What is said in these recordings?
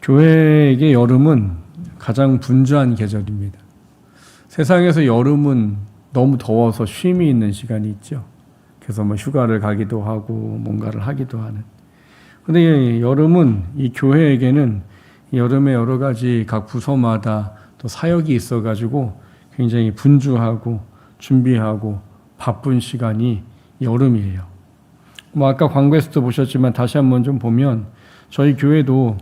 교회에게 여름은 가장 분주한 계절입니다. 세상에서 여름은 너무 더워서 쉼이 있는 시간이 있죠. 그래서 휴가를 가기도 하고 뭔가를 하기도 하는. 근데 여름은 이 교회에게는 여름에 여러 가지 각 부서마다 또 사역이 있어가지고 굉장히 분주하고 준비하고 바쁜 시간이 여름이에요. 아까 광고에서도 보셨지만 다시 한번 좀 보면 저희 교회도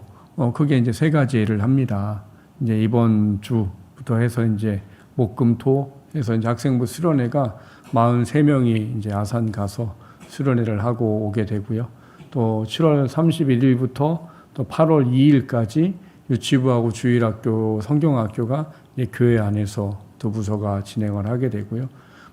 크게 이제 세 가지 일을 합니다. 이제 이번 주부터 해서 이제 목금토 해서 이제 학생부 수련회가 43명이 이제 아산 가서 수련회를 하고 오게 되고요. 또 7월 31일부터 또 8월 2일까지 유치부하고 주일학교, 성경학교가 교회 안에서 두 부서가 진행을 하게 되고요.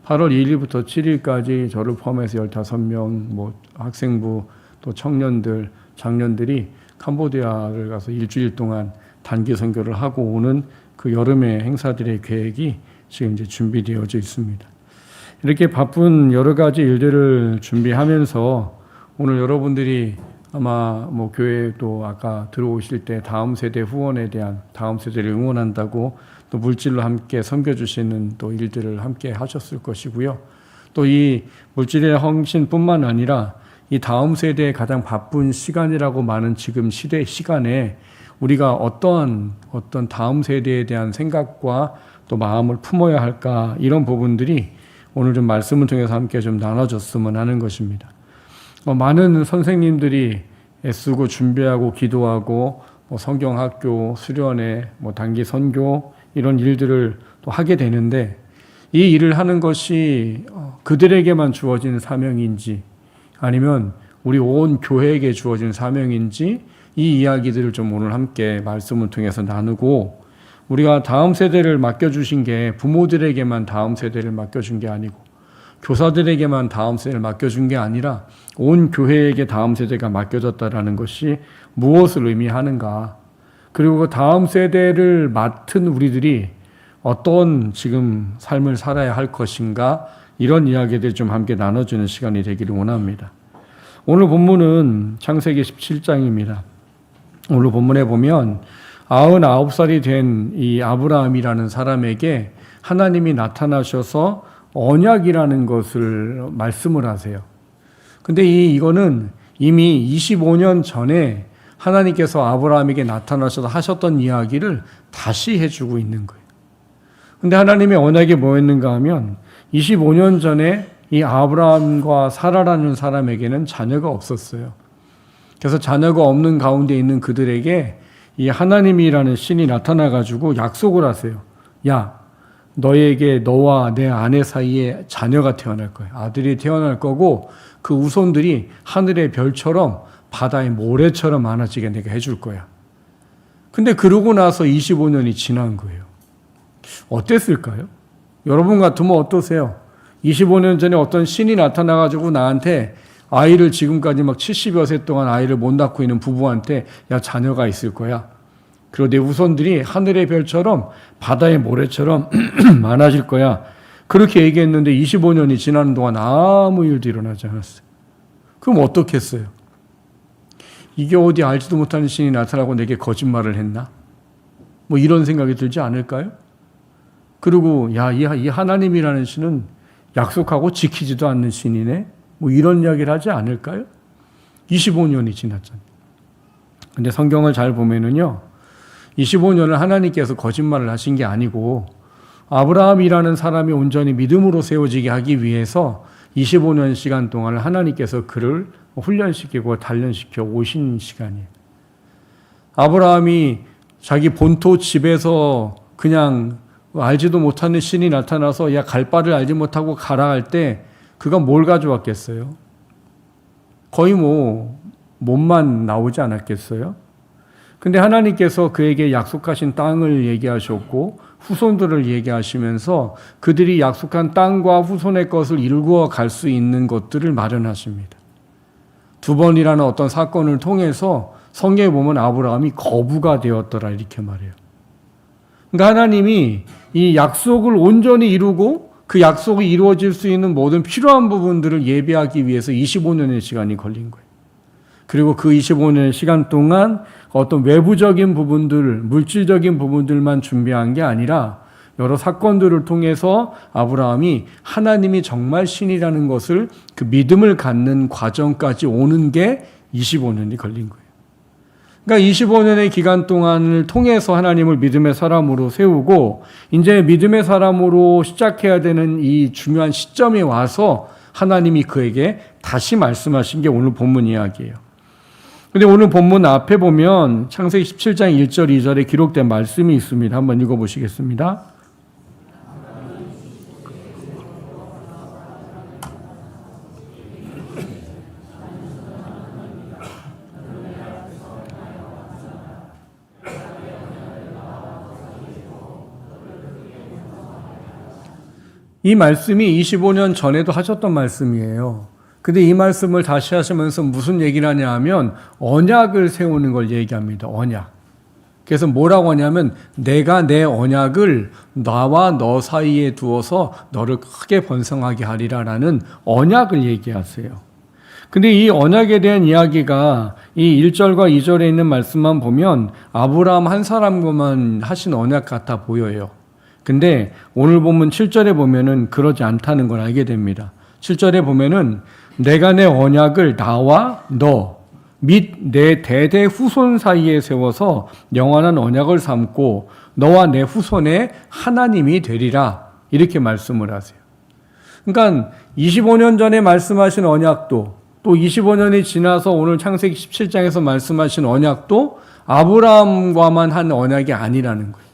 8월 2일부터 7일까지 저를 포함해서 15명, 학생부, 또 청년들, 장년들이 캄보디아를 가서 일주일 동안 단기 선교를 하고 오는 그 여름의 행사들의 계획이 지금 이제 준비되어져 있습니다. 이렇게 바쁜 여러 가지 일들을 준비하면서 오늘 여러분들이 아마 교회도 아까 들어오실 때 다음 세대 후원에 대한 다음 세대를 응원한다고 또 물질로 함께 섬겨주시는 또 일들을 함께 하셨을 것이고요. 또 이 물질의 헌신뿐만 아니라 이 다음 세대의 가장 바쁜 시간이라고 많은 지금 시간에 우리가 어떤 다음 세대에 대한 생각과 또 마음을 품어야 할까 이런 부분들이 오늘 좀 말씀을 통해서 함께 좀 나눠줬으면 하는 것입니다. 많은 선생님들이 애쓰고 준비하고 기도하고 성경학교, 수련회, 단기 선교 이런 일들을 또 하게 되는데 이 일을 하는 것이 그들에게만 주어진 사명인지 아니면 우리 온 교회에게 주어진 사명인지 이 이야기들을 좀 오늘 함께 말씀을 통해서 나누고 우리가 다음 세대를 맡겨주신 게 부모들에게만 다음 세대를 맡겨준 게 아니고 교사들에게만 다음 세대를 맡겨준 게 아니라 온 교회에게 다음 세대가 맡겨졌다라는 것이 무엇을 의미하는가. 그리고 그 다음 세대를 맡은 우리들이 어떤 지금 삶을 살아야 할 것인가 이런 이야기들 좀 함께 나눠주는 시간이 되기를 원합니다. 오늘 본문은 창세기 17장입니다. 오늘 본문에 보면 99살이 된 이 아브라함이라는 사람에게 하나님이 나타나셔서 언약이라는 것을 말씀을 하세요. 근데 이거는 이미 25년 전에 하나님께서 아브라함에게 나타나셔서 하셨던 이야기를 다시 해주고 있는 거예요. 근데 하나님의 언약이 뭐였는가 하면 25년 전에 이 아브라함과 사라라는 사람에게는 자녀가 없었어요. 그래서 자녀가 없는 가운데 있는 그들에게 이 하나님이라는 신이 나타나가지고 약속을 하세요. 야, 너에게 너와 내 아내 사이에 자녀가 태어날 거야. 아들이 태어날 거고 그 후손들이 하늘의 별처럼 바다의 모래처럼 많아지게 내가 해줄 거야. 근데 그러고 나서 25년이 지난 거예요. 어땠을까요? 여러분 같으면 어떠세요? 25년 전에 어떤 신이 나타나가지고 나한테 아이를 지금까지 70여 세 동안 아이를 못 낳고 있는 부부한테 야, 자녀가 있을 거야. 그리고 내 후손들이 하늘의 별처럼 바다의 모래처럼 많아질 거야. 그렇게 얘기했는데 25년이 지나는 동안 아무 일도 일어나지 않았어요. 그럼 어떻겠어요? 이게 어디 알지도 못하는 신이 나타나고 내게 거짓말을 했나? 이런 생각이 들지 않을까요? 그리고 이 하나님이라는 신은 약속하고 지키지도 않는 신이네? 이런 이야기를 하지 않을까요? 25년이 지났잖아요. 근데 성경을 잘 보면은요, 25년을 하나님께서 거짓말을 하신 게 아니고 아브라함이라는 사람이 온전히 믿음으로 세워지게 하기 위해서 25년 시간 동안 하나님께서 그를 훈련시키고 단련시켜 오신 시간이에요. 아브라함이 자기 본토 집에서 그냥 알지도 못하는 신이 나타나서 야, 갈 바를 알지 못하고 가라 할 때 그가 뭘 가져왔겠어요? 거의 몸만 나오지 않았겠어요? 근데 하나님께서 그에게 약속하신 땅을 얘기하셨고 후손들을 얘기하시면서 그들이 약속한 땅과 후손의 것을 이루어 갈 수 있는 것들을 마련하십니다. 두 번이라는 어떤 사건을 통해서 성경에 보면 아브라함이 거부가 되었더라 이렇게 말해요. 그러니까 하나님이 이 약속을 온전히 이루고 그 약속이 이루어질 수 있는 모든 필요한 부분들을 예비하기 위해서 25년의 시간이 걸린 거예요. 그리고 그 25년의 시간 동안 어떤 외부적인 부분들, 물질적인 부분들만 준비한 게 아니라 여러 사건들을 통해서 아브라함이 하나님이 정말 신이라는 것을 그 믿음을 갖는 과정까지 오는 게 25년이 걸린 거예요. 그러니까 25년의 기간 동안을 통해서 하나님을 믿음의 사람으로 세우고 이제 믿음의 사람으로 시작해야 되는 이 중요한 시점에 와서 하나님이 그에게 다시 말씀하신 게 오늘 본문 이야기예요. 근데 오늘 본문 앞에 보면 창세기 17장 1절 2절에 기록된 말씀이 있습니다. 한번 읽어보시겠습니다. 이 말씀이 25년 전에도 하셨던 말씀이에요. 근데 이 말씀을 다시 하시면서 무슨 얘기를 하냐 하면 언약을 세우는 걸 얘기합니다. 언약. 그래서 뭐라고 하냐면 내가 내 언약을 나와 너 사이에 두어서 너를 크게 번성하게 하리라라는 언약을 얘기하세요. 근데 이 언약에 대한 이야기가 이 1절과 2절에 있는 말씀만 보면 아브라함 한 사람과만 하신 언약 같아 보여요. 근데 오늘 본문 7절에 보면은 그러지 않다는 걸 알게 됩니다. 7절에 보면은 내가 내 언약을 나와 너 및 내 대대 후손 사이에 세워서 영원한 언약을 삼고 너와 내 후손의 하나님이 되리라 이렇게 말씀을 하세요. 그러니까 25년 전에 말씀하신 언약도 또 25년이 지나서 오늘 창세기 17장에서 말씀하신 언약도 아브라함과만 한 언약이 아니라는 거예요.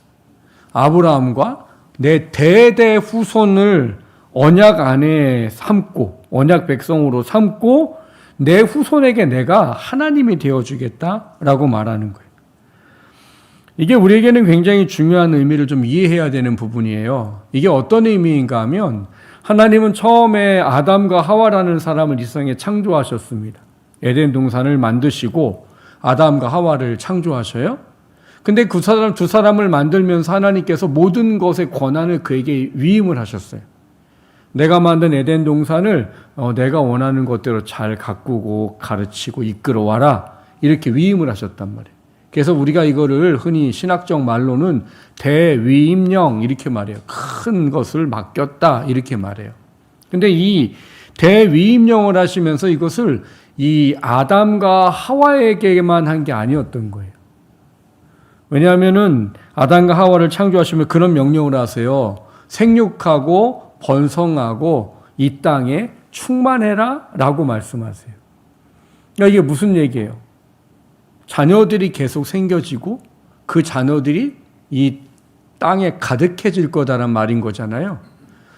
아브라함과 내 대대 후손을 언약 안에 삼고 언약 백성으로 삼고 내 후손에게 내가 하나님이 되어주겠다라고 말하는 거예요. 이게 우리에게는 굉장히 중요한 의미를 좀 이해해야 되는 부분이에요. 이게 어떤 의미인가 하면 하나님은 처음에 아담과 하와라는 사람을 이 세상에 창조하셨습니다. 에덴 동산을 만드시고 아담과 하와를 창조하셔요. 근데 그 사람 두 사람을 만들면서 하나님께서 모든 것의 권한을 그에게 위임을 하셨어요. 내가 만든 에덴 동산을 내가 원하는 것대로 잘 가꾸고 가르치고 이끌어와라 이렇게 위임을 하셨단 말이에요. 그래서 우리가 이거를 흔히 신학적 말로는 대위임령 이렇게 말해요. 큰 것을 맡겼다 이렇게 말해요. 근데 이 대위임령을 하시면서 이것을 이 아담과 하와에게만 한 게 아니었던 거예요. 왜냐하면은 아담과 하와를 창조하시면 그런 명령을 하세요. 생육하고 번성하고 이 땅에 충만해라 라고 말씀하세요. 그러니까 이게 무슨 얘기예요? 자녀들이 계속 생겨지고 그 자녀들이 이 땅에 가득해질 거다란 말인 거잖아요.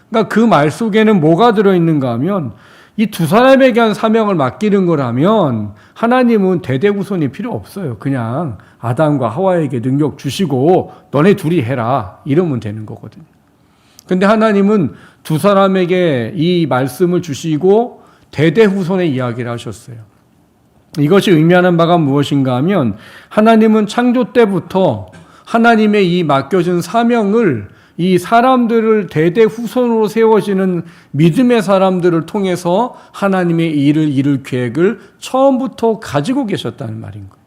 그러니까 그 말 속에는 뭐가 들어있는가 하면 이 두 사람에게 한 사명을 맡기는 거라면 하나님은 대대후손이 필요 없어요. 그냥 아담과 하와에게 능력 주시고 너네 둘이 해라 이러면 되는 거거든요. 근데 하나님은 두 사람에게 이 말씀을 주시고 대대후손의 이야기를 하셨어요. 이것이 의미하는 바가 무엇인가 하면 하나님은 창조 때부터 하나님의 이 맡겨진 사명을 이 사람들을 대대후손으로 세워지는 믿음의 사람들을 통해서 하나님의 일을 이룰 계획을 처음부터 가지고 계셨다는 말인 거예요.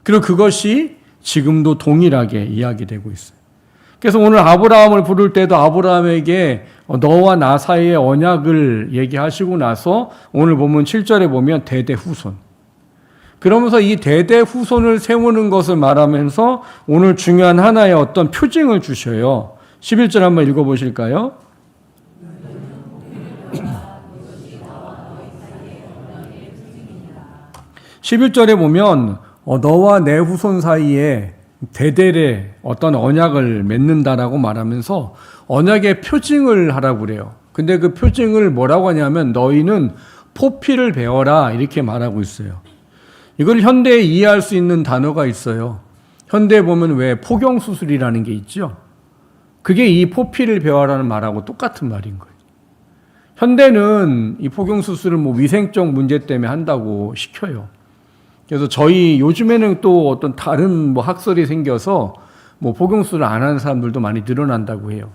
그리고 그것이 지금도 동일하게 이야기되고 있어요. 그래서 오늘 아브라함을 부를 때도 아브라함에게 너와 나 사이의 언약을 얘기하시고 나서 오늘 보면 7절에 보면 대대후손. 그러면서 이 대대후손을 세우는 것을 말하면서 오늘 중요한 하나의 어떤 표징을 주셔요. 11절 한번 읽어보실까요? (11절에) 보면 너와 내 후손 사이에 대대의 어떤 언약을 맺는다라고 말하면서 언약의 표징을 하라고 그래요. 근데 그 표징을 뭐라고 하냐면 너희는 포피를 베어라 이렇게 말하고 있어요. 이걸 현대에 이해할 수 있는 단어가 있어요. 현대에 보면 왜 포경수술이라는 게 있죠. 그게 이 포피를 베어라는 말하고 똑같은 말인 거예요. 현대는 이 포경수술을 뭐 위생적 문제 때문에 한다고 시켜요. 그래서 저희 요즘에는 또 어떤 다른 뭐 학설이 생겨서 뭐 포경수술을 안 하는 사람들도 많이 늘어난다고 해요.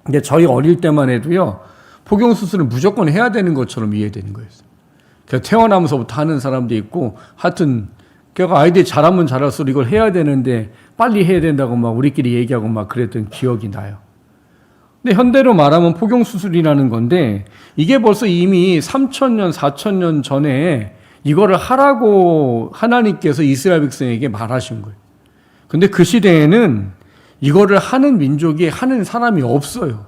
근데 저희 어릴 때만 해도요, 포경수술은 무조건 해야 되는 것처럼 이해되는 거였어요. 그래서 태어나면서부터 하는 사람도 있고, 하여튼 그러니까 아이들이 잘하면 잘할수록 이걸 해야 되는데 빨리 해야 된다고 막 우리끼리 얘기하고 막 그랬던 기억이 나요. 근데 현대로 말하면 포경수술이라는 건데, 이게 벌써 이미 3,000년, 4,000년 전에 이거를 하라고 하나님께서 이스라엘 백성에게 말하신 거예요. 근데 그 시대에는 이거를 하는 민족이 하는 사람이 없어요.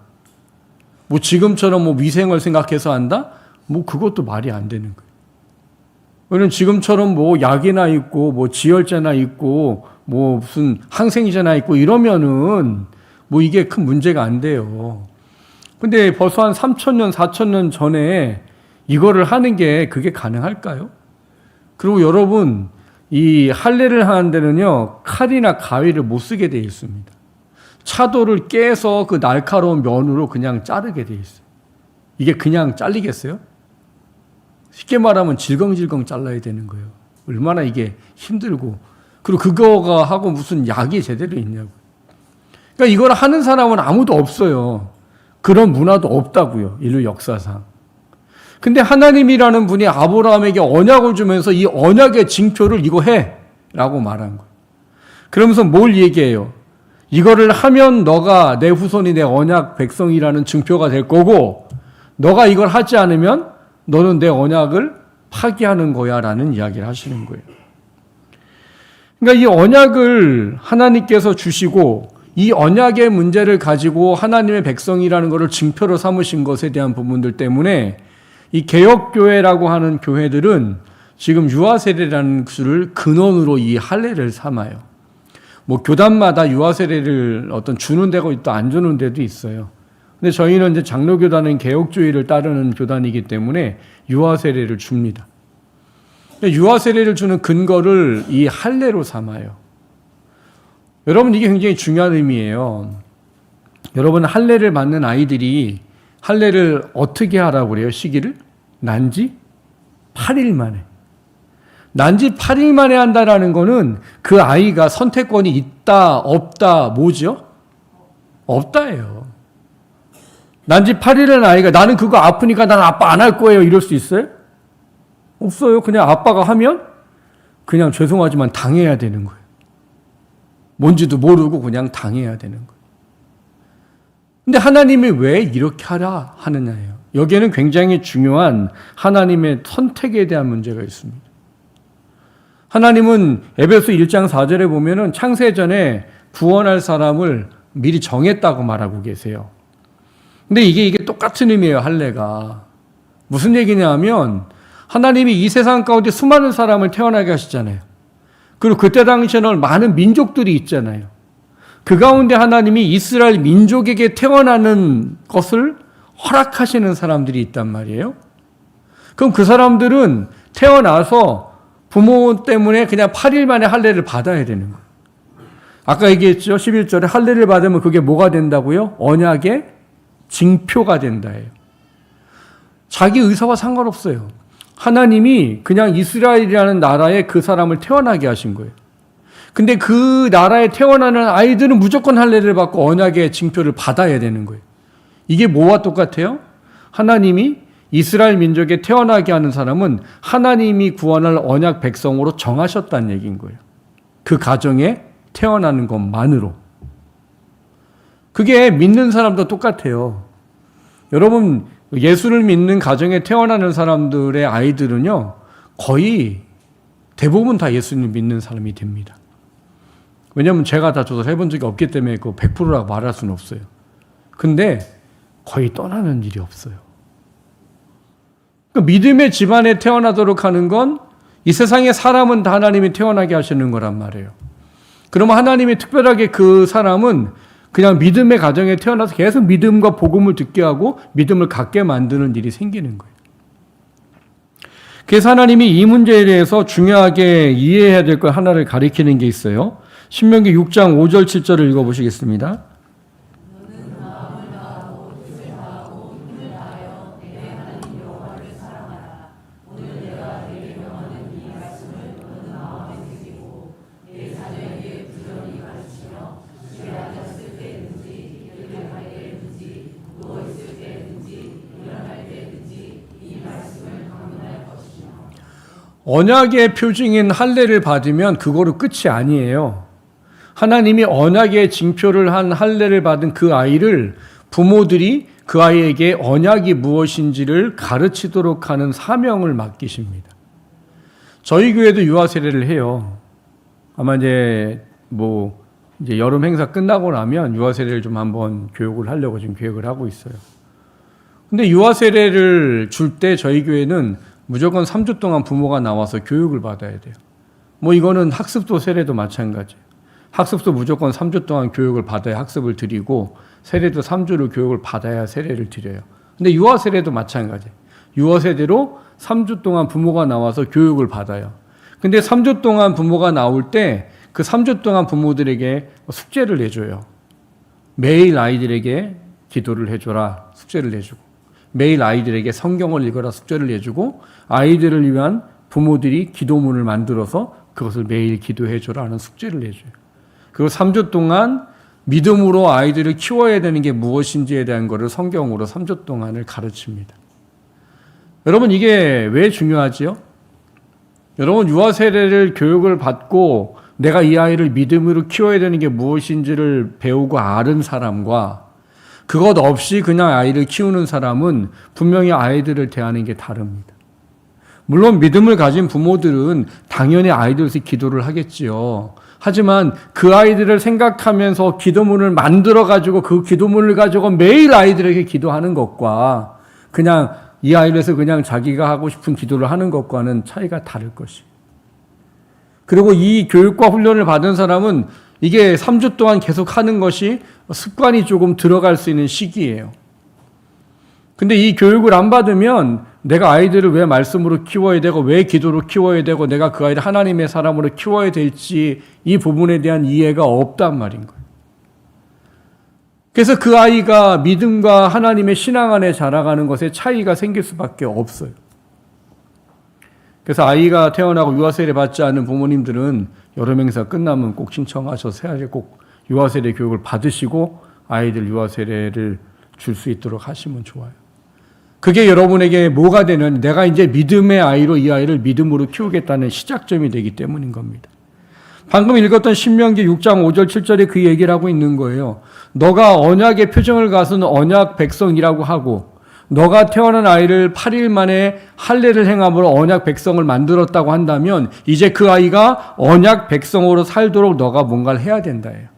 뭐 지금처럼 뭐 위생을 생각해서 한다? 뭐 그것도 말이 안 되는 거예요. 왜냐면 지금처럼 뭐 약이나 있고 뭐 지혈제나 있고 뭐 무슨 항생제나 있고 이러면은 뭐 이게 큰 문제가 안 돼요. 근데 벌써 한 3,000년, 4,000년 전에 이거를 하는 게 그게 가능할까요? 그리고 여러분, 이 할례를 하는 데는요, 칼이나 가위를 못 쓰게 되어 있습니다. 차도를 깨서 그 날카로운 면으로 그냥 자르게 되어 있어요. 이게 그냥 잘리겠어요? 쉽게 말하면 질겅질겅 잘라야 되는 거예요. 얼마나 이게 힘들고. 그리고 그거가 하고 무슨 약이 제대로 있냐고. 그러니까 이걸 하는 사람은 아무도 없어요. 그런 문화도 없다고요. 인류 역사상. 근데 하나님이라는 분이 아브라함에게 언약을 주면서 이 언약의 징표를 이거 해! 라고 말한 거예요. 그러면서 뭘 얘기해요? 이거를 하면 너가 내 후손이 내 언약 백성이라는 증표가 될 거고, 너가 이걸 하지 않으면 너는 내 언약을 파기하는 거야 라는 이야기를 하시는 거예요. 그러니까 이 언약을 하나님께서 주시고 이 언약의 문제를 가지고 하나님의 백성이라는 것을 증표로 삼으신 것에 대한 부분들 때문에 이 개혁교회라고 하는 교회들은 지금 유아세례라는 것을 근원으로 이 할례를 삼아요. 뭐 교단마다 유아세례를 어떤 주는 데가 있다 안 주는 데도 있어요. 근데 저희는 이제 장로교단은 개혁주의를 따르는 교단이기 때문에 유아세례를 줍니다. 유아세례를 주는 근거를 이 할례로 삼아요. 여러분, 이게 굉장히 중요한 의미예요. 여러분, 할례를 받는 아이들이 할례를 어떻게 하라고 그래요? 시기를? 난지 8일 만에. 난지 8일 만에 한다라는 거는 그 아이가 선택권이 있다, 없다, 뭐죠? 없다예요. 난지 8일은 아이가 나는 그거 아프니까 난 아빠 안 할 거예요. 이럴 수 있어요? 없어요. 그냥 아빠가 하면 그냥 죄송하지만 당해야 되는 거예요. 뭔지도 모르고 그냥 당해야 되는 거예요. 근데 하나님이 왜 이렇게 하라 하느냐예요. 여기에는 굉장히 중요한 하나님의 선택에 대한 문제가 있습니다. 하나님은 에베소 1장 4절에 보면은 창세전에 구원할 사람을 미리 정했다고 말하고 계세요. 근데 이게 똑같은 의미예요, 할례가. 무슨 얘기냐면 하나님이 이 세상 가운데 수많은 사람을 태어나게 하시잖아요. 그리고 그때 당시에는 많은 민족들이 있잖아요. 그 가운데 하나님이 이스라엘 민족에게 태어나는 것을 허락하시는 사람들이 있단 말이에요. 그럼 그 사람들은 태어나서 부모 때문에 그냥 8일 만에 할례를 받아야 되는 거예요. 아까 얘기했죠. 11절에 할례를 받으면 그게 뭐가 된다고요? 언약의 징표가 된다예요. 자기 의사와 상관없어요. 하나님이 그냥 이스라엘이라는 나라에 그 사람을 태어나게 하신 거예요. 근데 그 나라에 태어나는 아이들은 무조건 할례를 받고 언약의 징표를 받아야 되는 거예요. 이게 뭐와 똑같아요? 하나님이 이스라엘 민족에 태어나게 하는 사람은 하나님이 구원할 언약 백성으로 정하셨다는 얘기인 거예요. 그 가정에 태어나는 것만으로. 그게 믿는 사람도 똑같아요. 여러분, 예수를 믿는 가정에 태어나는 사람들의 아이들은요, 거의 대부분 다 예수님 믿는 사람이 됩니다. 왜냐하면 제가 다 조사를 해본 적이 없기 때문에 그 100%라고 말할 수는 없어요. 근데 거의 떠나는 일이 없어요. 그 믿음의 집안에 태어나도록 하는 건 이 세상의 사람은 다 하나님이 태어나게 하시는 거란 말이에요. 그러면 하나님이 특별하게 그 사람은 그냥 믿음의 가정에 태어나서 계속 믿음과 복음을 듣게 하고 믿음을 갖게 만드는 일이 생기는 거예요. 그래서 하나님이 이 문제에 대해서 중요하게 이해해야 될 것 하나를 가리키는 게 있어요. 신명기 6장 5절 7절을 읽어보시겠습니다. 언약의 표징인 할례를 받으면 그거로 끝이 아니에요. 하나님이 언약의 징표를 한 할례를 받은 그 아이를 부모들이 그 아이에게 언약이 무엇인지를 가르치도록 하는 사명을 맡기십니다. 저희 교회도 유아 세례를 해요. 아마 이제 여름 행사 끝나고 나면 유아 세례를 좀 한번 교육을 하려고 지금 계획을 하고 있어요. 근데 유아 세례를 줄 때 저희 교회는 무조건 3주 동안 부모가 나와서 교육을 받아야 돼요. 이거는 학습도 세례도 마찬가지예요. 학습도 무조건 3주 동안 교육을 받아야 학습을 드리고 세례도 3주를 교육을 받아야 세례를 드려요. 근데 유아 세례도 마찬가지예요. 유아 세례로 3주 동안 부모가 나와서 교육을 받아요. 근데 3주 동안 부모가 나올 때 그 3주 동안 부모들에게 숙제를 내줘요. 매일 아이들에게 기도를 해줘라 숙제를 내주고, 매일 아이들에게 성경을 읽어라 숙제를 내주고, 아이들을 위한 부모들이 기도문을 만들어서 그것을 매일 기도해줘라 하는 숙제를 내줘요. 그리고 3주 동안 믿음으로 아이들을 키워야 되는 게 무엇인지에 대한 것을 성경으로 3주 동안을 가르칩니다. 여러분, 이게 왜 중요하지요? 여러분, 유아 세례를 교육을 받고 내가 이 아이를 믿음으로 키워야 되는 게 무엇인지를 배우고 아는 사람과 그것 없이 그냥 아이를 키우는 사람은 분명히 아이들을 대하는 게 다릅니다. 물론 믿음을 가진 부모들은 당연히 아이들에서 기도를 하겠지요. 하지만 그 아이들을 생각하면서 기도문을 만들어가지고 그 기도문을 가지고 매일 아이들에게 기도하는 것과 그냥 이 아이를 위해서 그냥 자기가 하고 싶은 기도를 하는 것과는 차이가 다를 것이에요. 그리고 이 교육과 훈련을 받은 사람은 이게 3주 동안 계속 하는 것이 습관이 조금 들어갈 수 있는 시기예요. 근데 이 교육을 안 받으면 내가 아이들을 왜 말씀으로 키워야 되고 왜 기도로 키워야 되고 내가 그 아이를 하나님의 사람으로 키워야 될지 이 부분에 대한 이해가 없단 말인 거예요. 그래서 그 아이가 믿음과 하나님의 신앙 안에 자라가는 것에 차이가 생길 수밖에 없어요. 그래서 아이가 태어나고 유아세례 받지 않은 부모님들은 여름 행사 끝나면 꼭 신청하셔서 해야지 꼭 유아세례 교육을 받으시고 아이들 유아세례를 줄 수 있도록 하시면 좋아요. 그게 여러분에게 뭐가 되는, 내가 이제 믿음의 아이로 이 아이를 믿음으로 키우겠다는 시작점이 되기 때문인 겁니다. 방금 읽었던 신명기 6장 5절 7절에 그 얘기를 하고 있는 거예요. 너가 언약의 표정을 가서는 언약 백성이라고 하고 너가 태어난 아이를 8일 만에 할례를 행함으로 언약 백성을 만들었다고 한다면 이제 그 아이가 언약 백성으로 살도록 너가 뭔가를 해야 된다예요.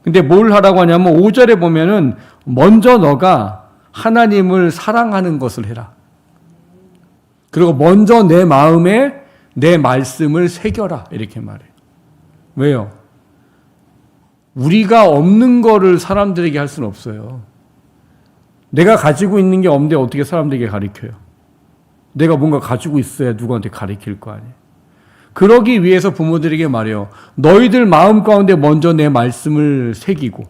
근데 뭘 하라고 하냐면 5절에 보면은 먼저 너가 하나님을 사랑하는 것을 해라. 그리고 먼저 내 마음에 내 말씀을 새겨라. 이렇게 말해요. 왜요? 우리가 없는 거를 사람들에게 할 수는 없어요. 내가 가지고 있는 게 없는데 어떻게 사람들에게 가르쳐요? 내가 뭔가 가지고 있어야 누구한테 가르칠 거 아니에요. 그러기 위해서 부모들에게 말해요. 너희들 마음 가운데 먼저 내 말씀을 새기고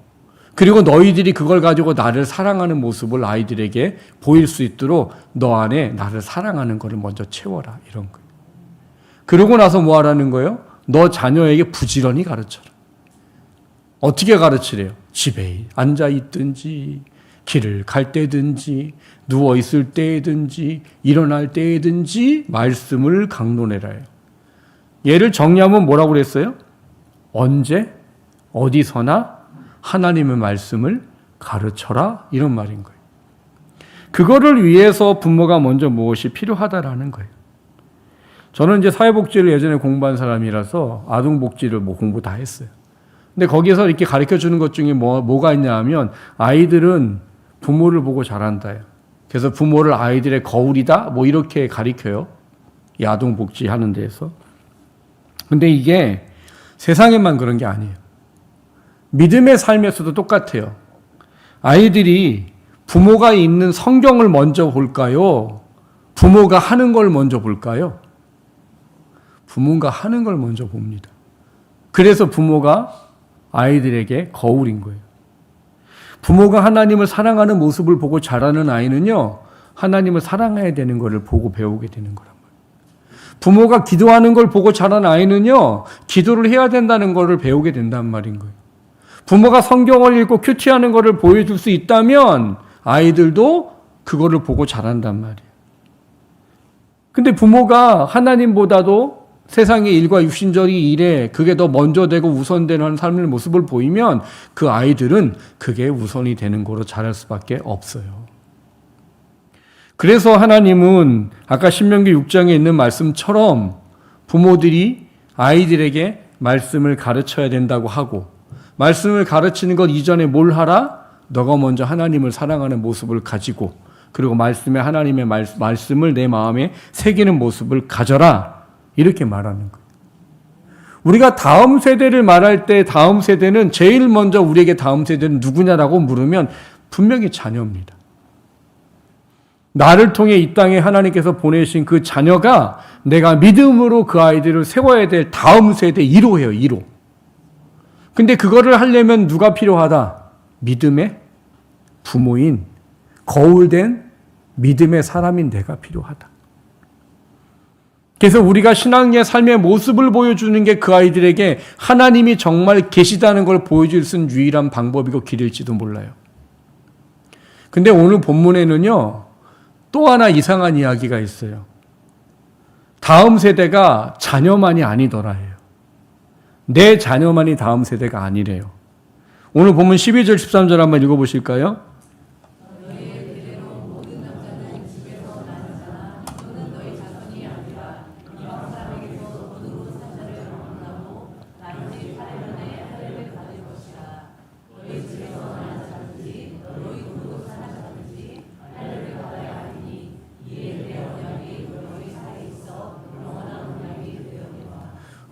그리고 너희들이 그걸 가지고 나를 사랑하는 모습을 아이들에게 보일 수 있도록 너 안에 나를 사랑하는 것을 먼저 채워라. 이런 거예요. 그러고 나서 뭐 하라는 거예요? 너 자녀에게 부지런히 가르쳐라. 어떻게 가르치래요? 집에 앉아 있든지 길을 갈 때든지 누워 있을 때든지 일어날 때든지 말씀을 강론해라 해요. 얘를 정리하면 뭐라고 그랬어요? 언제 어디서나 하나님의 말씀을 가르쳐라 이런 말인 거예요. 그거를 위해서 부모가 먼저 무엇이 필요하다라는 거예요. 저는 이제 사회복지를 예전에 공부한 사람이라서 아동복지를 공부 다 했어요. 근데 거기서 이렇게 가르쳐 주는 것 중에 뭐가 있냐 하면 아이들은 부모를 보고 자란다요. 그래서 부모를 아이들의 거울이다 이렇게 가르쳐요. 이 아동복지 하는 데에서. 근데 이게 세상에만 그런 게 아니에요. 믿음의 삶에서도 똑같아요. 아이들이 부모가 읽는 성경을 먼저 볼까요? 부모가 하는 걸 먼저 볼까요? 부모가 하는 걸 먼저 봅니다. 그래서 부모가 아이들에게 거울인 거예요. 부모가 하나님을 사랑하는 모습을 보고 자라는 아이는요, 하나님을 사랑해야 되는 것을 보고 배우게 되는 거란 말이에요. 부모가 기도하는 걸 보고 자란 아이는요, 기도를 해야 된다는 것을 배우게 된단 말인 거예요. 부모가 성경을 읽고 큐티하는 것을 보여줄 수 있다면 아이들도 그거를 보고 자란단 말이에요. 근데 부모가 하나님보다도 세상의 일과 육신적인 일에 그게 더 먼저 되고 우선되는 삶의 모습을 보이면 그 아이들은 그게 우선이 되는 거로 자랄 수밖에 없어요. 그래서 하나님은 아까 신명기 6장에 있는 말씀처럼 부모들이 아이들에게 말씀을 가르쳐야 된다고 하고, 말씀을 가르치는 것 이전에 뭘 하라? 너가 먼저 하나님을 사랑하는 모습을 가지고, 그리고 하나님의 말씀을 내 마음에 새기는 모습을 가져라. 이렇게 말하는 거예요. 우리가 다음 세대를 말할 때 다음 세대는 제일 먼저 우리에게 다음 세대는 누구냐라고 물으면 분명히 자녀입니다. 나를 통해 이 땅에 하나님께서 보내신 그 자녀가 내가 믿음으로 그 아이들을 세워야 될 다음 세대 1호예요, 1호. 근데 그거를 하려면 누가 필요하다? 믿음의 부모인, 거울된 믿음의 사람인 내가 필요하다. 그래서 우리가 신앙의 삶의 모습을 보여주는 게 그 아이들에게 하나님이 정말 계시다는 걸 보여줄 수 있는 유일한 방법이고 길일지도 몰라요. 근데 오늘 본문에는요, 또 하나 이상한 이야기가 있어요. 다음 세대가 자녀만이 아니더라 해요. 내 자녀만이 다음 세대가 아니래요. 오늘 본문 12절 13절 한번 읽어보실까요?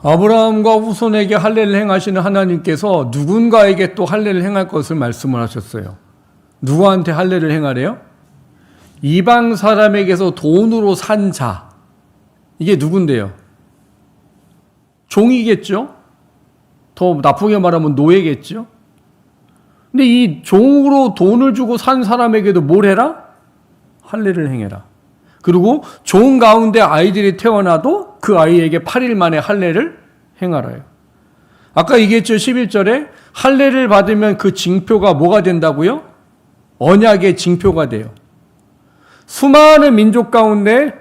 아브라함과 후손에게 할례를 행하시는 하나님께서 누군가에게 또 할례를 행할 것을 말씀을 하셨어요. 누구한테 할례를 행하래요? 이방 사람에게서 돈으로 산 자. 이게 누군데요? 종이겠죠? 더 나쁘게 말하면 노예겠죠? 근데 이 종으로 돈을 주고 산 사람에게도 뭘 해라? 할례를 행해라. 그리고 종 가운데 아이들이 태어나도 그 아이에게 8일 만에 할례를 행하라요. 아까 얘기했죠. 11절에 할례를 받으면 그 징표가 뭐가 된다고요? 언약의 징표가 돼요. 수많은 민족 가운데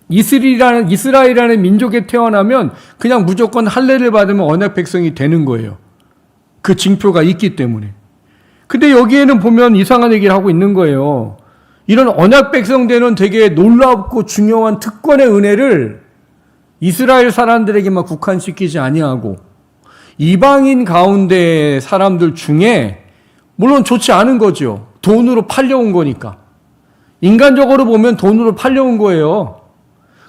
이스라엘이라는 민족에 태어나면 그냥 무조건 할례를 받으면 언약 백성이 되는 거예요. 그 징표가 있기 때문에. 근데 여기에는 보면 이상한 얘기를 하고 있는 거예요. 이런 언약 백성 되는 되게 놀랍고 중요한 특권의 은혜를 이스라엘 사람들에게만 국한시키지 아니하고 이방인 가운데 사람들 중에 물론 좋지 않은 거죠. 돈으로 팔려온 거니까. 인간적으로 보면 돈으로 팔려온 거예요.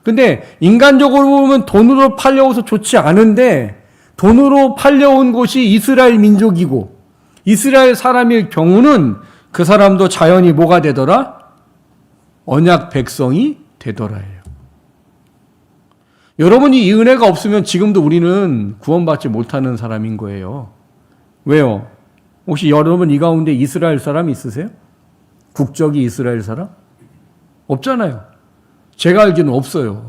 근데 인간적으로 보면 돈으로 팔려와서 좋지 않은데 돈으로 팔려온 곳이 이스라엘 민족이고 이스라엘 사람일 경우는 그 사람도 자연히 뭐가 되더라? 언약 백성이 되더라예요. 여러분이 이 은혜가 없으면 지금도 우리는 구원받지 못하는 사람인 거예요. 왜요? 혹시 여러분 이 가운데 이스라엘 사람 있으세요? 국적이 이스라엘 사람? 없잖아요. 제가 알기는 없어요.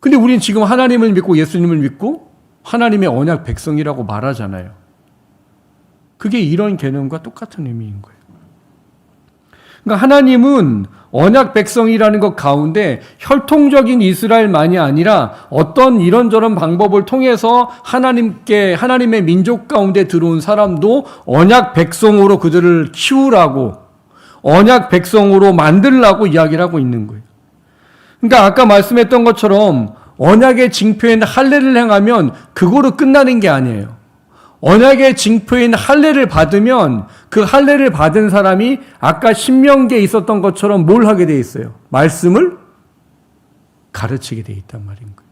근데 우리는 지금 하나님을 믿고 예수님을 믿고 하나님의 언약 백성이라고 말하잖아요. 그게 이런 개념과 똑같은 의미인 거예요. 그러니까 하나님은 언약 백성이라는 것 가운데 혈통적인 이스라엘만이 아니라 어떤 이런저런 방법을 통해서 하나님의 민족 가운데 들어온 사람도 언약 백성으로 그들을 키우라고 언약 백성으로 만들라고 이야기를 하고 있는 거예요. 그러니까 아까 말씀했던 것처럼 언약의 징표인 할례를 행하면 그거로 끝나는 게 아니에요. 언약의 징표인 할례를 받으면 그 할례를 받은 사람이 아까 신명기에 있었던 것처럼 뭘 하게 돼 있어요? 말씀을 가르치게 돼 있단 말인 거예요.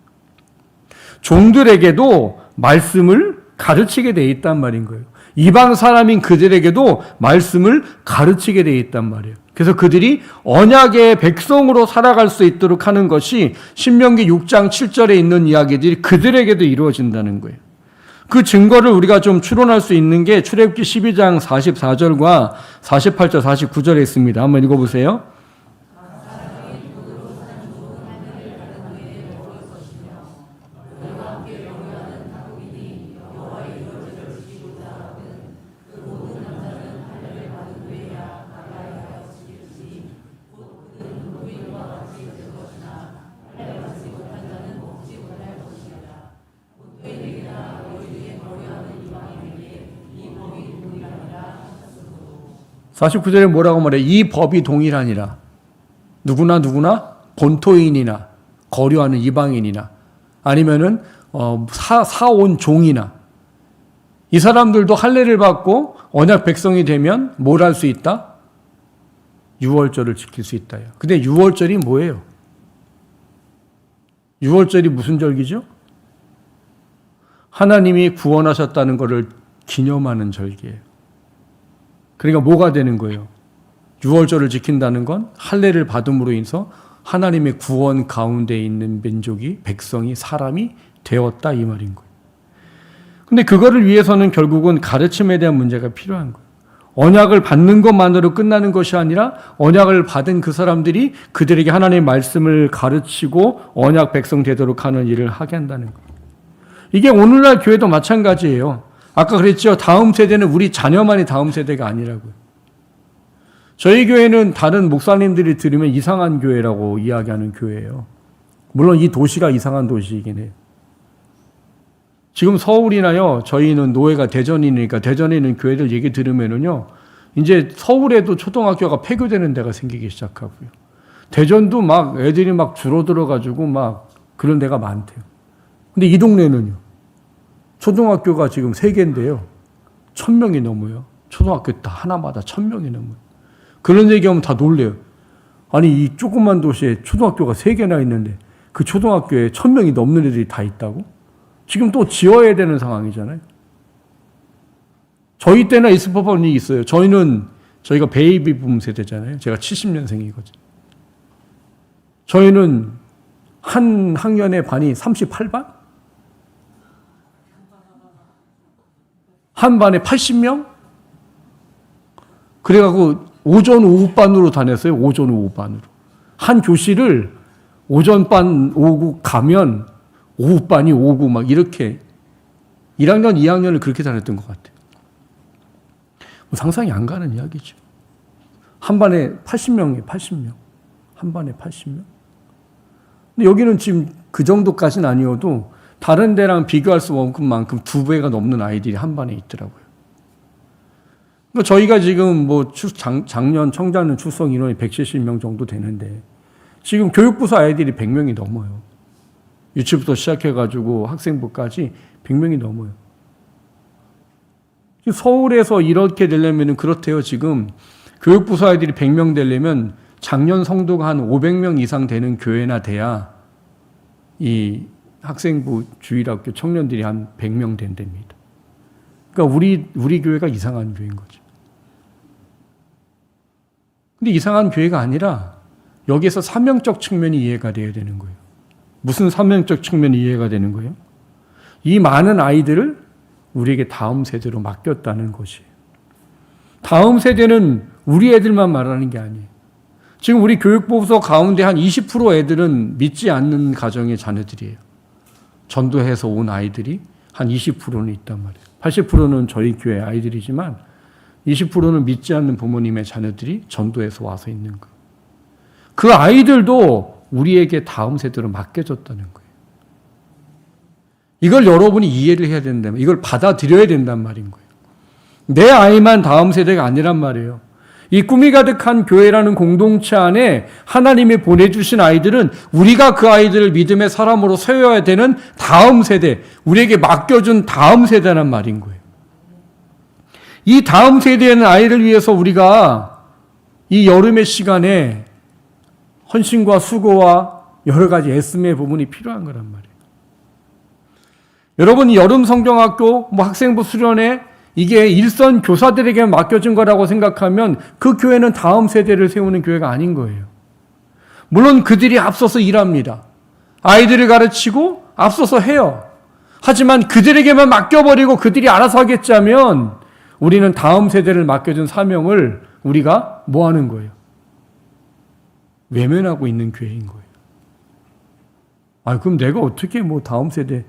종들에게도 말씀을 가르치게 돼 있단 말인 거예요. 이방 사람인 그들에게도 말씀을 가르치게 돼 있단 말이에요. 그래서 그들이 언약의 백성으로 살아갈 수 있도록 하는 것이 신명기 6장 7절에 있는 이야기들이 그들에게도 이루어진다는 거예요. 그 증거를 우리가 좀 추론할 수 있는 게 출애굽기 12장 44절과 48절, 49절에 있습니다. 한번 읽어보세요. (49절에) 뭐라고 말해? 이 법이 동일하니라. 누구나 본토인이나 거류하는 이방인이나 아니면은 사온 종이나 이 사람들도 할례를 받고 언약 백성이 되면 뭘 할 수 있다? 유월절을 지킬 수 있다요. 근데 유월절이 뭐예요? 유월절이 무슨 절기죠? 하나님이 구원하셨다는 것을 기념하는 절기예요. 그러니까 뭐가 되는 거예요? 유월절을 지킨다는 건 할례를 받음으로 인해서 하나님의 구원 가운데 있는 민족이, 백성이, 사람이 되었다 이 말인 거예요. 근데 그거를 위해서는 결국은 가르침에 대한 문제가 필요한 거예요. 언약을 받는 것만으로 끝나는 것이 아니라 언약을 받은 그 사람들이 그들에게 하나님의 말씀을 가르치고 언약 백성 되도록 하는 일을 하게 한다는 거예요. 이게 오늘날 교회도 마찬가지예요. 아까 그랬죠. 다음 세대는 우리 자녀만이 다음 세대가 아니라고요. 저희 교회는 다른 목사님들이 들으면 이상한 교회라고 이야기하는 교회예요. 물론 이 도시가 이상한 도시이긴 해요. 지금 서울이나요, 저희는 노예가 대전이니까 대전에 있는 교회들 얘기 들으면은요, 이제 서울에도 초등학교가 폐교되는 데가 생기기 시작하고요. 대전도 막 애들이 막 줄어들어가지고 막 그런 데가 많대요. 근데 이 동네는요, 초등학교가 지금 3개인데요, 1000명이 넘어요. 초등학교 다 하나마다 1000명이 넘어요. 그런 얘기하면 다 놀래요. 아니, 이 조그만 도시에 초등학교가 3개나 있는데 그 초등학교에 1000명이 넘는 애들이 다 있다고? 지금 또 지어야 되는 상황이잖아요. 저희 때나 있을 법한 일이 있어요. 저희가 베이비붐 세대잖아요. 제가 70년생이거든요. 저희는 한 학년의 반이 38반? 한 반에 80명? 그래갖고 오전 오후반으로 다녔어요. 오전 오후반으로. 한 교실을 오전반 오고 가면 오후반이 오고 막 이렇게 1학년, 2학년을 그렇게 다녔던 것 같아요. 상상이 안 가는 이야기죠. 한 반에 80명이에요. 80명. 한 반에 80명. 근데 여기는 지금 그 정도까지는 아니어도 다른 데랑 비교할 수 없는 만큼 2배가 넘는 아이들이 한 반에 있더라고요. 그러니까 저희가 지금 작년 청자년 출석 인원이 170명 정도 되는데 지금 교육부서 아이들이 100명이 넘어요. 유치부터 시작해가지고 학생부까지 100명이 넘어요. 서울에서 이렇게 되려면 그렇대요. 지금 교육부서 아이들이 100명 되려면 작년 성도가 한 500명 이상 되는 교회나 돼야 이 학생부 주일학교 청년들이 한 100명 된답니다. 그러니까 우리 교회가 이상한 교회인 거죠. 근데 이상한 교회가 아니라 여기에서 사명적 측면이 이해가 돼야 되는 거예요. 무슨 사명적 측면이 이해가 되는 거예요? 이 많은 아이들을 우리에게 다음 세대로 맡겼다는 것이에요. 다음 세대는 우리 애들만 말하는 게 아니에요. 지금 우리 교육부서 가운데 한 20% 애들은 믿지 않는 가정의 자녀들이에요. 전도해서 온 아이들이 한 20%는 있단 말이에요. 80%는 저희 교회 아이들이지만 20%는 믿지 않는 부모님의 자녀들이 전도해서 와서 있는 거예요. 그 아이들도 우리에게 다음 세대로 맡겨졌다는 거예요. 이걸 여러분이 이해를 해야 된다면, 이걸 받아들여야 된단 말인 거예요. 내 아이만 다음 세대가 아니란 말이에요. 이 꿈이 가득한 교회라는 공동체 안에 하나님이 보내주신 아이들은 우리가 그 아이들을 믿음의 사람으로 세워야 되는 다음 세대, 우리에게 맡겨준 다음 세대란 말인 거예요. 이 다음 세대에는 아이를 위해서 우리가 이 여름의 시간에 헌신과 수고와 여러 가지 애씀의 부분이 필요한 거란 말이에요. 여러분, 여름 성경학교, 학생부 수련회, 이게 일선 교사들에게 맡겨진 거라고 생각하면 그 교회는 다음 세대를 세우는 교회가 아닌 거예요. 물론 그들이 앞서서 일합니다. 아이들을 가르치고 앞서서 해요. 하지만 그들에게만 맡겨버리고 그들이 알아서 하겠지 하면 우리는 다음 세대를 맡겨준 사명을 우리가 뭐 하는 거예요? 외면하고 있는 교회인 거예요. 그럼 내가 어떻게 다음 세대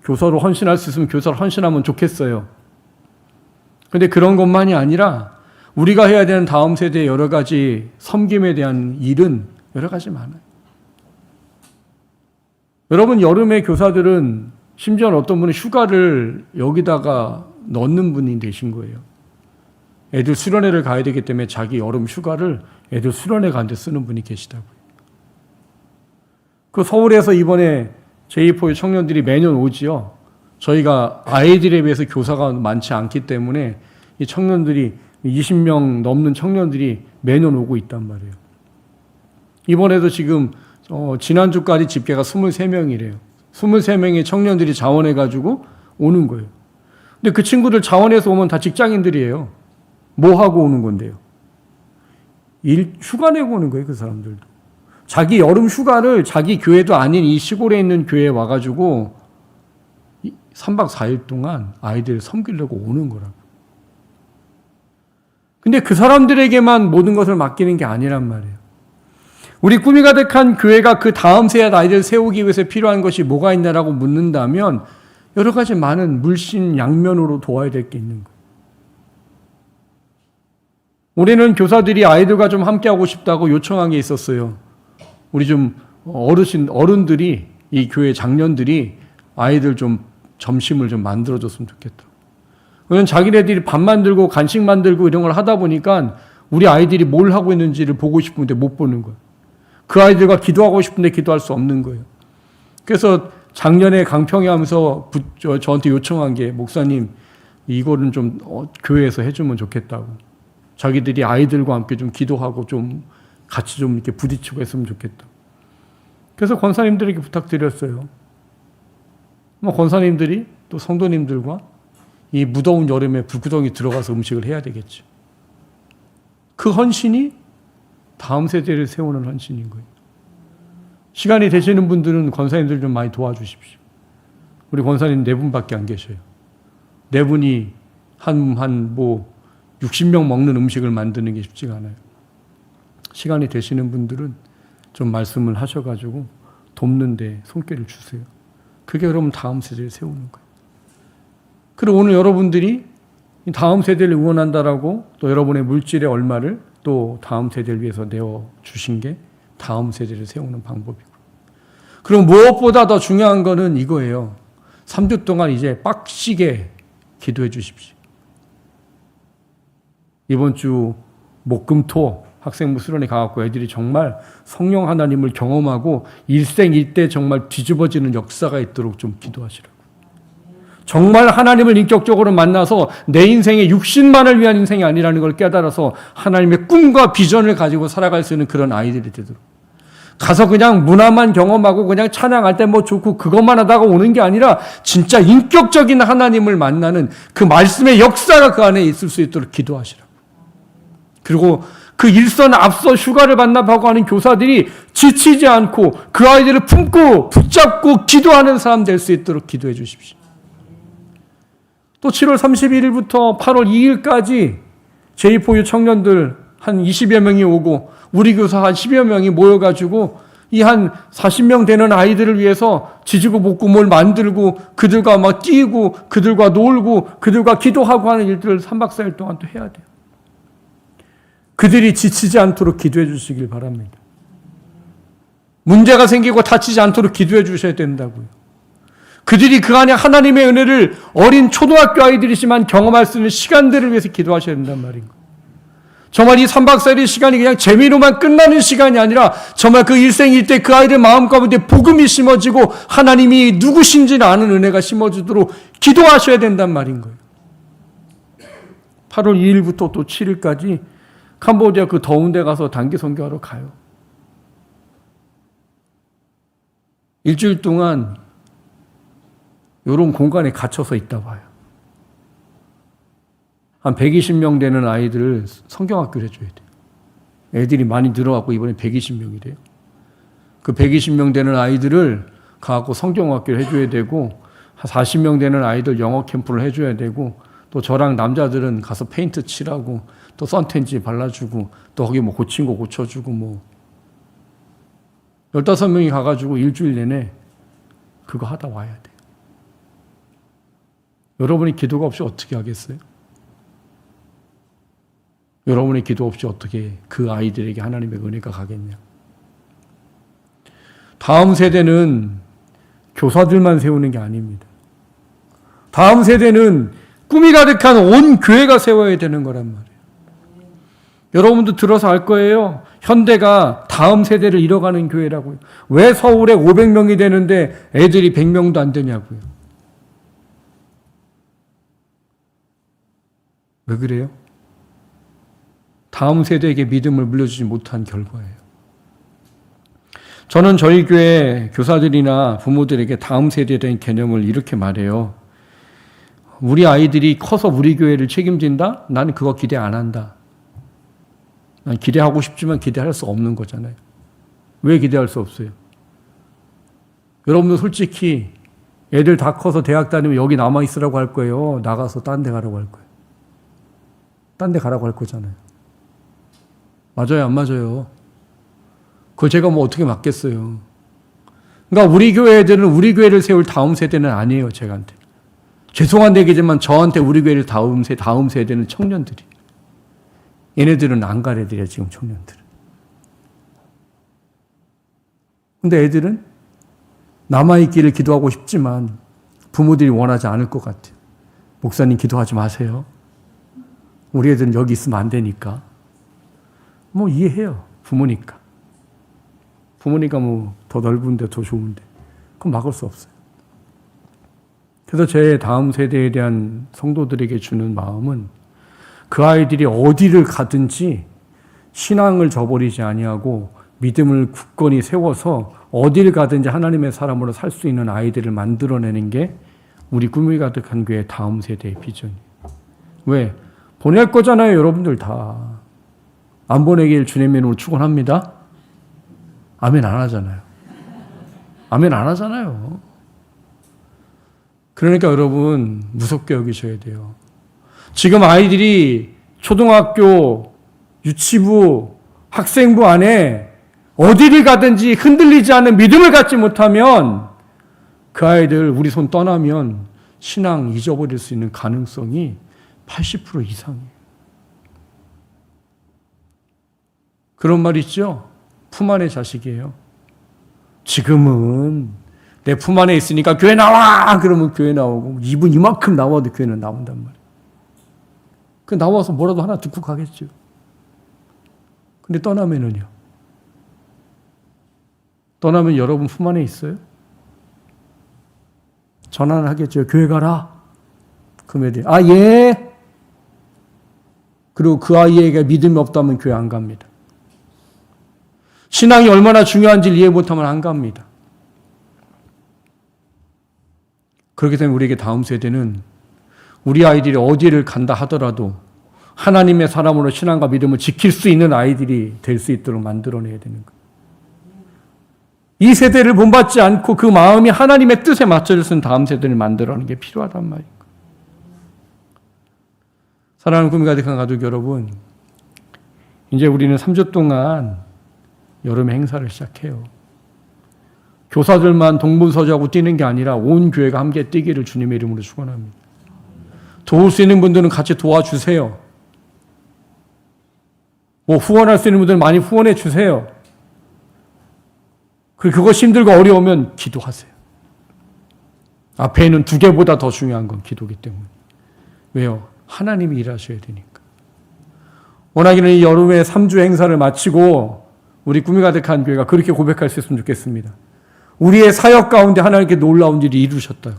교사로 헌신할 수 있으면 교사로 헌신하면 좋겠어요. 근데 그런 것만이 아니라 우리가 해야 되는 다음 세대의 여러 가지 섬김에 대한 일은 여러 가지 많아요. 여러분, 여름에 교사들은 심지어 어떤 분은 휴가를 여기다가 넣는 분이 되신 거예요. 애들 수련회를 가야 되기 때문에 자기 여름 휴가를 애들 수련회 가는데 쓰는 분이 계시다고요. 그 서울에서 이번에 제2포유 청년들이 매년 오지요. 저희가 아이들에 비해서 교사가 많지 않기 때문에 이 청년들이 20명 넘는 청년들이 매년 오고 있단 말이에요. 이번에도 지금 지난주까지 집계가 23명이래요. 23명의 청년들이 자원해가지고 오는 거예요. 근데 그 친구들 자원해서 오면 다 직장인들이에요. 뭐 하고 오는 건데요? 휴가 내고 오는 거예요, 그 사람들도. 자기 여름 휴가를 자기 교회도 아닌 이 시골에 있는 교회에 와가지고 3박 4일 동안 아이들을 섬기려고 오는 거라고. 근데 그 사람들에게만 모든 것을 맡기는 게 아니란 말이에요. 우리 꿈이 가득한 교회가 그 다음 세대 아이들을 세우기 위해서 필요한 것이 뭐가 있냐라고 묻는다면 여러 가지 많은 물씬 양면으로 도와야 될 게 있는 거예요. 올해는 교사들이 아이들과 좀 함께하고 싶다고 요청한 게 있었어요. 우리 좀 어른들이, 이 교회 장년들이 아이들 좀 점심을 좀 만들어줬으면 좋겠다. 왜냐면 자기네들이 밥 만들고 간식 만들고 이런 걸 하다 보니까 우리 아이들이 뭘 하고 있는지를 보고 싶은데 못 보는 거예요. 그 아이들과 기도하고 싶은데 기도할 수 없는 거예요. 그래서 작년에 강평에 하면서 저한테 요청한 게, 목사님 이거는 좀 교회에서 해주면 좋겠다고. 자기들이 아이들과 함께 좀 기도하고 좀 같이 좀 이렇게 부딪히고 했으면 좋겠다. 그래서 권사님들에게 부탁드렸어요. 권사님들이 또 성도님들과 이 무더운 여름에 불구덩이 들어가서 음식을 해야 되겠죠. 그 헌신이 다음 세대를 세우는 헌신인 거예요. 시간이 되시는 분들은 권사님들 좀 많이 도와주십시오. 우리 권사님 4분밖에 안 계셔요. 4분이 한 60명 먹는 음식을 만드는 게 쉽지가 않아요. 시간이 되시는 분들은 좀 말씀을 하셔가지고 돕는데 손길을 주세요. 그게 그러면 다음 세대를 세우는 거예요. 그리고 오늘 여러분들이 다음 세대를 응원한다라고 또 여러분의 물질의 얼마를 또 다음 세대를 위해서 내어주신 게 다음 세대를 세우는 방법이고. 그리고 무엇보다 더 중요한 거는 이거예요. 3주 동안 이제 빡시게 기도해 주십시오. 이번 주 목금토 학생부 수련회 가갖고 애들이 정말 성령 하나님을 경험하고 일생일대 정말 뒤집어지는 역사가 있도록 좀 기도하시라고. 정말 하나님을 인격적으로 만나서 내 인생의 육신만을 위한 인생이 아니라는 걸 깨달아서 하나님의 꿈과 비전을 가지고 살아갈 수 있는 그런 아이들이 되도록. 가서 그냥 문화만 경험하고 그냥 찬양할 때 뭐 좋고 그것만 하다가 오는 게 아니라 진짜 인격적인 하나님을 만나는 그 말씀의 역사가 그 안에 있을 수 있도록 기도하시라고. 그리고 그 일선 앞서 휴가를 반납하고 하는 교사들이 지치지 않고 그 아이들을 품고 붙잡고 기도하는 사람 될 수 있도록 기도해 주십시오. 또 7월 31일부터 8월 2일까지 제2포유 청년들 한 20여 명이 오고 우리 교사 한 10여 명이 모여가지고 이 한 40명 되는 아이들을 위해서 지지고 볶고 뭘 만들고 그들과 막 뛰고 그들과 놀고 그들과 기도하고 하는 일들을 3박 4일 동안 또 해야 돼요. 그들이 지치지 않도록 기도해 주시길 바랍니다. 문제가 생기고 다치지 않도록 기도해 주셔야 된다고요. 그들이 그 안에 하나님의 은혜를 어린 초등학교 아이들이지만 경험할 수 있는 시간들을 위해서 기도하셔야 된단 말인 거예요. 정말 이 3박 4일의 시간이 그냥 재미로만 끝나는 시간이 아니라 정말 그 일생일대 그 아이들 마음 가운데 복음이 심어지고 하나님이 누구신지는 아는 은혜가 심어지도록 기도하셔야 된단 말인 거예요. 8월 2일부터 또 7일까지 캄보디아 그 더운 데 가서 단기 선교하러 가요. 일주일 동안 이런 공간에 갇혀서 있다 봐요. 한 120명 되는 아이들을 성경학교를 해줘야 돼요. 애들이 많이 늘어갖고 이번에 120명이래요. 그 120명 되는 아이들을 가갖고 성경학교를 해줘야 되고 40명 되는 아이들 영어 캠프를 해줘야 되고 또 저랑 남자들은 가서 페인트 칠하고 또 선텐지 발라주고 또 거기 뭐 고친 거 고쳐주고 뭐 15명이 가가지고 일주일 내내 그거 하다 와야 돼요. 여러분이 기도가 없이 어떻게 하겠어요? 여러분의 기도 없이 어떻게 그 아이들에게 하나님의 은혜가 가겠냐? 다음 세대는 교사들만 세우는 게 아닙니다. 다음 세대는 꿈이 가득한 온 교회가 세워야 되는 거란 말이에요. 여러분도 들어서 알 거예요. 현대가 다음 세대를 잃어가는 교회라고요. 왜 서울에 500명이 되는데 애들이 100명도 안 되냐고요. 왜 그래요? 다음 세대에게 믿음을 물려주지 못한 결과예요. 저는 저희 교회 교사들이나 부모들에게 다음 세대에 대한 개념을 이렇게 말해요. 우리 아이들이 커서 우리 교회를 책임진다? 나는 그거 기대 안 한다. 난 기대하고 싶지만 기대할 수 없는 거잖아요. 왜 기대할 수 없어요? 여러분도 솔직히 애들 다 커서 대학 다니면 여기 남아있으라고 할 거예요? 나가서 딴 데 가라고 할 거예요? 딴 데 가라고 할 거잖아요. 맞아요, 안 맞아요? 그걸 제가 뭐 어떻게 맞겠어요? 그러니까 우리 교회 애들은 우리 교회를 세울 다음 세대는 아니에요, 제가한테. 죄송한 얘기지만 저한테 우리 교회를 다음 세대는 청년들이. 얘네들은 안 갈 애들이야, 지금 청년들은. 근데 애들은 남아있기를 기도하고 싶지만 부모들이 원하지 않을 것 같아요. 목사님 기도하지 마세요. 우리 애들은 여기 있으면 안 되니까. 뭐 이해해요. 부모니까. 부모니까 뭐 더 넓은데 더 좋은데. 그럼 막을 수 없어요. 그래서 제 다음 세대에 대한 성도들에게 주는 마음은 그 아이들이 어디를 가든지 신앙을 저버리지 아니하고 믿음을 굳건히 세워서 어디를 가든지 하나님의 사람으로 살 수 있는 아이들을 만들어내는 게 우리 꿈이 가득한 교회 다음 세대의 비전이에요. 왜? 보낼 거잖아요, 여러분들 다. 안 보내길 주님의 이름으로 축원합니다. 아멘 안 하잖아요. 아멘 안 하잖아요. 그러니까 여러분 무섭게 여기셔야 돼요. 지금 아이들이 초등학교, 유치부, 학생부 안에 어디를 가든지 흔들리지 않는 믿음을 갖지 못하면 그 아이들 우리 손 떠나면 신앙 잊어버릴 수 있는 가능성이 80% 이상이에요. 그런 말 있죠? 품 안의 자식이에요. 지금은 내 품 안에 있으니까 교회 나와! 그러면 교회 나오고 입은 이만큼 나와도 교회는 나온단 말이에요. 그 나와서 뭐라도 하나 듣고 가겠죠. 근데 떠나면은요? 떠나면 여러분 품 안에 있어요? 전화는 하겠죠. 교회 가라. 그럼 애들이 아 예. 그리고 그 아이에게 믿음이 없다면 교회 안 갑니다. 신앙이 얼마나 중요한지 이해 못하면 안 갑니다. 그렇기 때문에 우리에게 다음 세대는 우리 아이들이 어디를 간다 하더라도 하나님의 사람으로 신앙과 믿음을 지킬 수 있는 아이들이 될 수 있도록 만들어내야 되는 거예요. 이 세대를 본받지 않고 그 마음이 하나님의 뜻에 맞춰서 다음 세대를 만들어내는 게 필요하단 말이에요. 사랑하는 꿈이 가득한 가족 여러분, 이제 우리는 3주 동안 여름의 행사를 시작해요. 교사들만 동분서주하고 뛰는 게 아니라 온 교회가 함께 뛰기를 주님의 이름으로 축원합니다. 도울 수 있는 분들은 같이 도와주세요. 뭐 후원할 수 있는 분들은 많이 후원해 주세요. 그것이 힘들고 어려우면 기도하세요. 앞에 있는 두 개보다 더 중요한 건 기도기 때문에. 왜요? 하나님이 일하셔야 되니까. 원하기는 이 여름의 3주 행사를 마치고 우리 꿈이 가득한 교회가 그렇게 고백할 수 있으면 좋겠습니다. 우리의 사역 가운데 하나님께 놀라운 일이 이루셨다.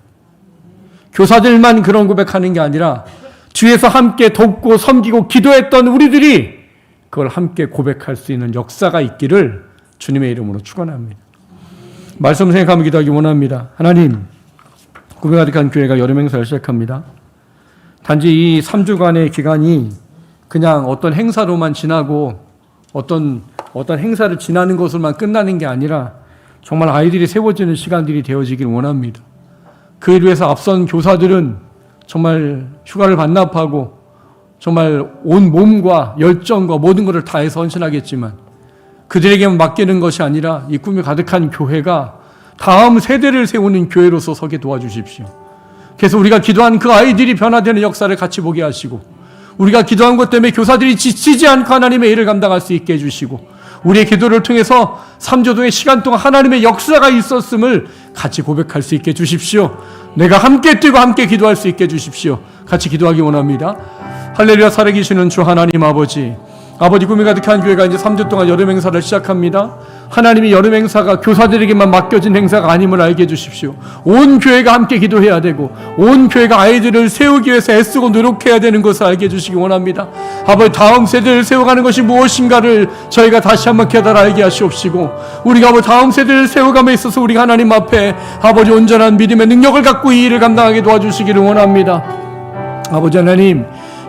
교사들만 그런 고백하는 게 아니라 뒤에서 함께 돕고 섬기고 기도했던 우리들이 그걸 함께 고백할 수 있는 역사가 있기를 주님의 이름으로 축원합니다. 말씀 생각하며 기도하기 원합니다. 하나님, 꿈이 가득한 교회가 여름 행사를 시작합니다. 단지 이 3주간의 기간이 그냥 어떤 행사로만 지나고 어떤 행사를 지나는 것으로만 끝나는 게 아니라 정말 아이들이 세워지는 시간들이 되어지길 원합니다. 그 일 위해서 앞선 교사들은 정말 휴가를 반납하고 정말 온 몸과 열정과 모든 것을 다해서 헌신하겠지만 그들에게만 맡기는 것이 아니라 이 꿈이 가득한 교회가 다음 세대를 세우는 교회로서 서게 도와주십시오. 그래서 우리가 기도한 그 아이들이 변화되는 역사를 같이 보게 하시고 우리가 기도한 것 때문에 교사들이 지치지 않고 하나님의 일을 감당할 수 있게 해주시고 우리의 기도를 통해서 3주 동의 시간 동안 하나님의 역사가 있었음을 같이 고백할 수 있게 해주십시오. 내가 함께 뛰고 함께 기도할 수 있게 해주십시오. 같이 기도하기 원합니다. 할렐루야. 살아계시는 주 하나님 아버지, 아버지, 꿈이 가득한 교회가 이제 3주 동안 여름 행사를 시작합니다. 하나님이 여름 행사가 교사들에게만 맡겨진 행사가 아님을 알게 해주십시오. 온 교회가 함께 기도해야 되고 온 교회가 아이들을 세우기 위해서 애쓰고 노력해야 되는 것을 알게 해주시기 원합니다. 아버지, 다음 세대를 세워가는 것이 무엇인가를 저희가 다시 한번 깨달아 알게 하시옵시고, 우리가 아버지 다음 세대를 세워감에 있어서 우리가 하나님 앞에 아버지 온전한 믿음의 능력을 갖고 이 일을 감당하게 도와주시기를 원합니다. 아버지 하나님,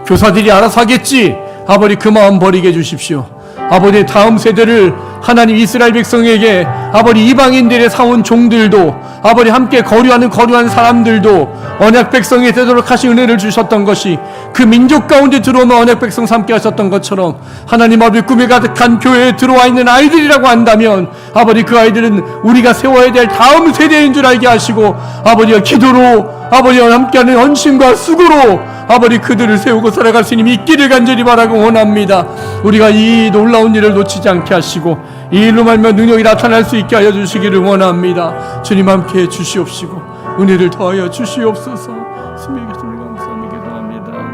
교사들이 알아서 하겠지, 아버지 그 마음 버리게 해주십시오. 아버지, 다음 세대를 하나님 이스라엘 백성에게 아버지 이방인들의 사온 종들도 아버지 함께 거류하는 거류한 사람들도 언약 백성이 되도록 하신 은혜를 주셨던 것이 그 민족 가운데 들어오면 언약 백성 삼게 하셨던 것처럼 하나님 아버지 꿈이 가득한 교회에 들어와 있는 아이들이라고 한다면 아버지 그 아이들은 우리가 세워야 될 다음 세대인 줄 알게 하시고 아버지가 기도로 아버지와 함께하는 헌신과 수고로 아버지 그들을 세우고 살아갈 수 있는 있기를 간절히 바라고 원합니다. 우리가 이 놀라운 일을 놓치지 않게 하시고 이 일로 말며 능력이 나타날 수 있게 하여 주시기를 원합니다. 주님 함께 해 주시옵시고 은혜를 더하여 주시옵소서.